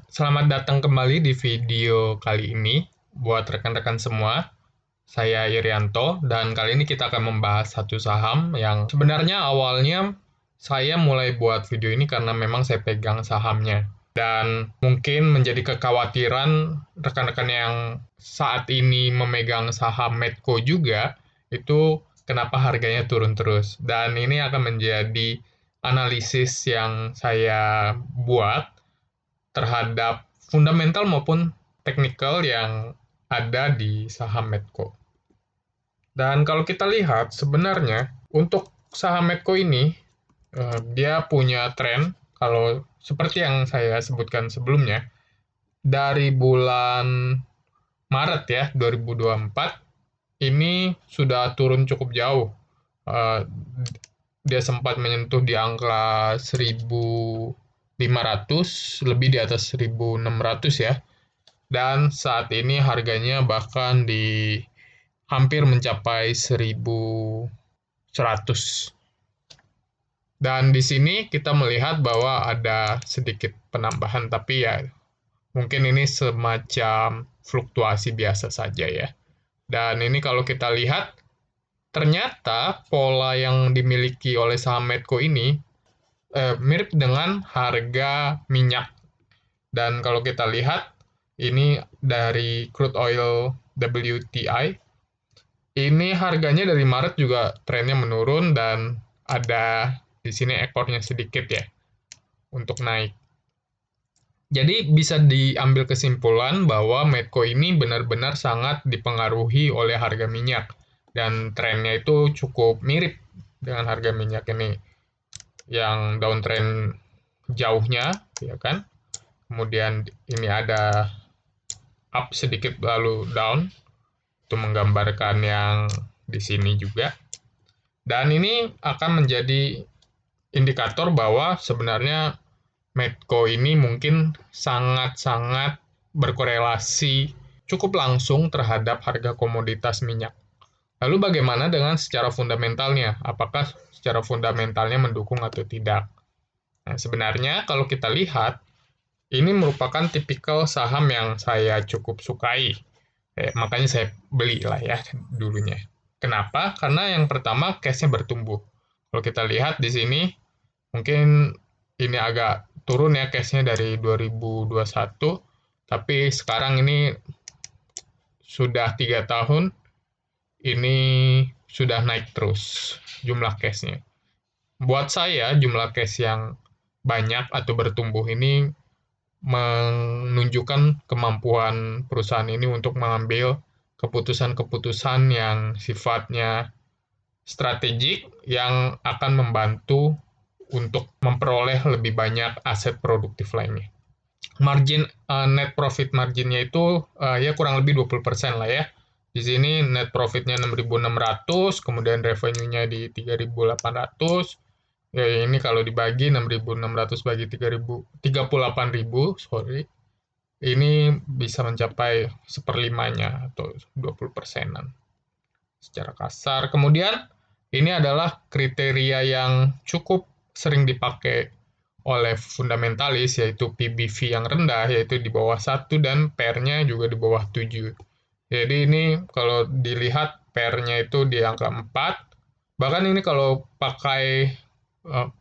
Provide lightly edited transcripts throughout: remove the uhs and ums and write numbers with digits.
Selamat datang kembali di video kali ini buat rekan-rekan semua. Saya Irianto dan kali ini kita akan membahas satu saham yang sebenarnya awalnya saya mulai buat video ini karena memang saya pegang sahamnya. Dan mungkin menjadi kekhawatiran rekan-rekan yang saat ini memegang saham Medco juga, itu kenapa harganya turun terus. Dan ini akan menjadi analisis yang saya buat terhadap fundamental maupun teknikal yang ada di saham Medco. Dan kalau kita lihat, sebenarnya untuk saham Medco ini, dia punya tren, kalau seperti yang saya sebutkan sebelumnya, dari bulan Maret ya, 2024, ini sudah turun cukup jauh. Eh, Dia sempat menyentuh di angka 1.500, lebih di atas 1.600 ya. Dan saat ini harganya bahkan hampir mencapai 1.100. Dan di sini kita melihat bahwa ada sedikit penambahan, tapi ya mungkin ini semacam fluktuasi biasa saja ya. Dan ini kalau kita lihat, ternyata pola yang dimiliki oleh saham Medco ini mirip dengan harga minyak. Dan kalau kita lihat, ini dari crude oil WTI, ini harganya dari Maret juga trennya menurun dan ada di sini ekornya sedikit ya untuk naik. Jadi bisa diambil kesimpulan bahwa Medco ini benar-benar sangat dipengaruhi oleh harga minyak dan trennya itu cukup mirip dengan harga minyak ini yang downtrend jauhnya ya kan. Kemudian ini ada up sedikit lalu down, itu menggambarkan yang di sini juga. Dan ini akan menjadi indikator bahwa sebenarnya Medco ini mungkin sangat-sangat berkorelasi cukup langsung terhadap harga komoditas minyak. Lalu bagaimana dengan secara fundamentalnya? Apakah secara fundamentalnya mendukung atau tidak? Nah, sebenarnya kalau kita lihat, ini merupakan tipikal saham yang saya cukup sukai. Makanya saya beli lah ya dulunya. Kenapa? Karena yang pertama cashnya bertumbuh. Kalau kita lihat di sini, mungkin ini agak turun ya cashnya dari 2021, tapi sekarang ini sudah 3 tahun, ini sudah naik terus jumlah cashnya. Buat saya, jumlah cash yang banyak atau bertumbuh ini menunjukkan kemampuan perusahaan ini untuk mengambil keputusan-keputusan yang sifatnya strategik yang akan membantu untuk memperoleh lebih banyak aset produktif lainnya. Margin net profit marginnya itu ya kurang lebih 20% lah ya. Di sini net profitnya 6.600, kemudian revenue-nya di 3.800. Ya, ini kalau dibagi 6.600 bagi 38.000, sorry. Ini bisa mencapai seperlimanya atau 20%-an secara kasar. Kemudian ini adalah kriteria yang cukup sering dipakai oleh fundamentalis, yaitu PBV yang rendah, yaitu di bawah 1, dan PER-nya juga di bawah 7. Jadi ini kalau dilihat PER-nya itu di angka 4, bahkan ini kalau pakai 6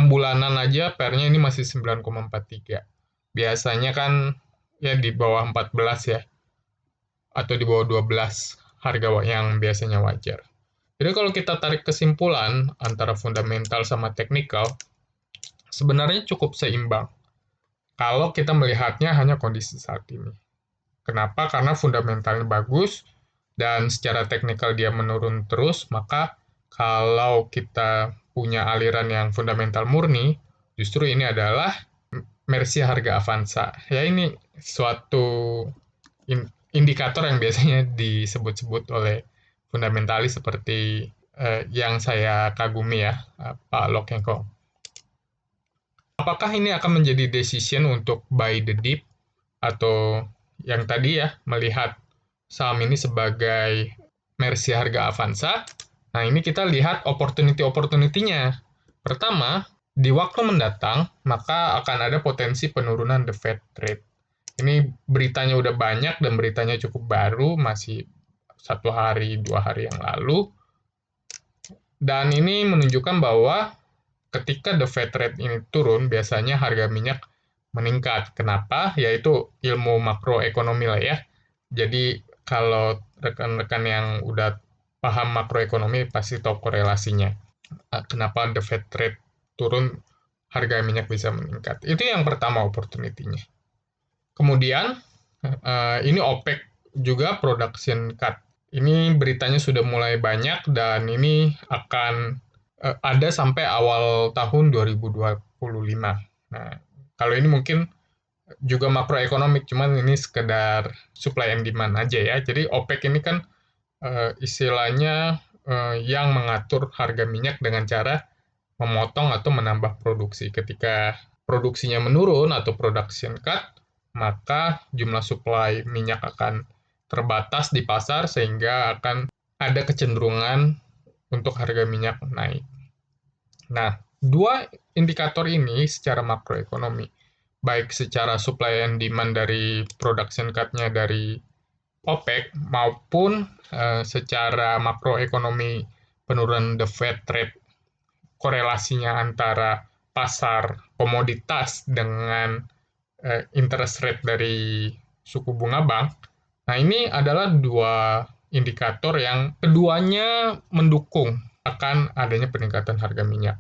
bulanan aja PER-nya ini masih 9,43. Biasanya kan ya di bawah 14 ya, atau di bawah 12 harga yang biasanya wajar. Jadi kalau kita tarik kesimpulan antara fundamental sama teknikal, sebenarnya cukup seimbang. Kalau kita melihatnya hanya kondisi saat ini. Kenapa? Karena fundamentalnya bagus, dan secara teknikal dia menurun terus, maka kalau kita punya aliran yang fundamental murni, justru ini adalah Mercy harga Avanza. Ya ini suatu indikator yang biasanya disebut-sebut oleh fundamentalis seperti yang saya kagumi ya, Pak Lok Heng Kong. Apakah ini akan menjadi decision untuk buy the dip atau yang tadi ya melihat saham ini sebagai Mercy harga Avanza? Nah, ini kita lihat opportunity-nya. Pertama, di waktu mendatang, maka akan ada potensi penurunan the Fed rate. Ini beritanya udah banyak dan beritanya cukup baru, masih 1 hari, 2 hari yang lalu. Dan ini menunjukkan bahwa ketika the Fed rate ini turun, biasanya harga minyak meningkat. Kenapa? Yaitu ilmu makroekonomi lah ya. Jadi kalau rekan-rekan yang udah paham makroekonomi pasti tahu korelasinya. Kenapa the Fed rate turun, harga minyak bisa meningkat. Itu yang pertama opportunity-nya. Kemudian, ini OPEC juga production cut. Ini beritanya sudah mulai banyak dan ini akan ada sampai awal tahun 2025. Nah, kalau ini mungkin juga makroekonomik, cuman ini sekedar supply and demand aja ya. Jadi OPEC ini kan istilahnya yang mengatur harga minyak dengan cara memotong atau menambah produksi. Ketika produksinya menurun atau production cut, maka jumlah supply minyak akan terbatas di pasar sehingga akan ada kecenderungan untuk harga minyak naik. Nah, dua indikator ini secara makroekonomi, baik secara supply and demand dari production cut-nya dari OPEC maupun secara makroekonomi penurunan the Fed rate, korelasinya antara pasar komoditas dengan interest rate dari suku bunga bank. Nah, ini adalah dua indikator yang keduanya mendukung akan adanya peningkatan harga minyak.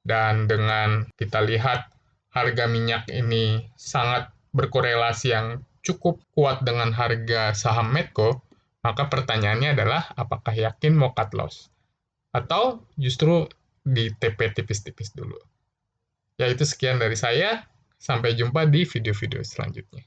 Dan dengan kita lihat harga minyak ini sangat berkorelasi yang cukup kuat dengan harga saham Medco, maka pertanyaannya adalah apakah yakin mau cut loss? Atau justru di TP tipis-tipis dulu. Ya, itu sekian dari saya. Sampai jumpa di video-video selanjutnya.